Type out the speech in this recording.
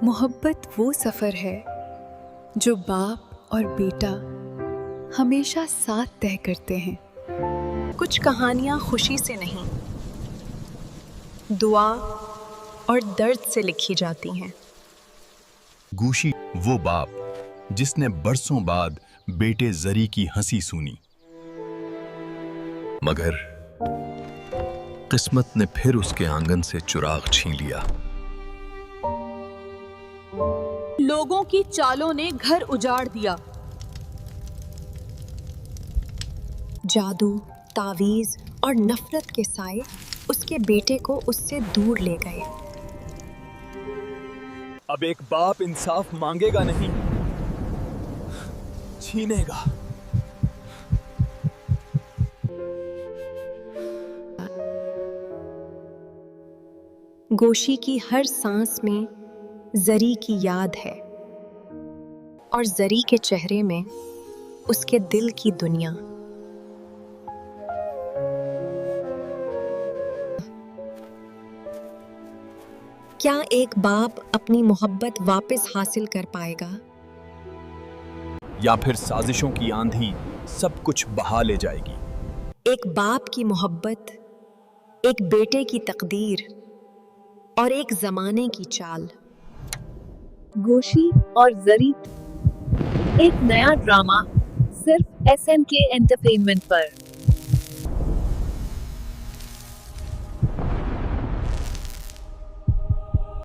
मोहब्बत वो सफ़र है जो बाप और बेटा हमेशा साथ तय करते हैं। कुछ कहानियां खुशी से नहीं, दुआ और दर्द से लिखी जाती हैं। गूशी वो बाप जिसने बरसों बाद बेटे जरी की हंसी सुनी, मगर किस्मत ने फिर उसके आंगन से चिराग छीन लिया। लोगों की चालों ने घर उजाड़ दिया। जादू, तावीज और नफरत के साए उसके बेटे को उससे दूर ले गए। अब एक बाप इंसाफ मांगेगा नहीं, छीनेगा। गोशी की हर सांस में जरी की याद है और जरी के चेहरे में उसके दिल की दुनिया। क्या एक बाप अपनी मोहब्बत वापस हासिल कर पाएगा, या फिर साजिशों की आंधी सब कुछ बहा ले जाएगी? एक बाप की मोहब्बत, एक बेटे की तकदीर और एक जमाने की चाल। गोशी और जरी, एक नया ड्रामा सिर्फ SNK एंटरटेनमेंट पर।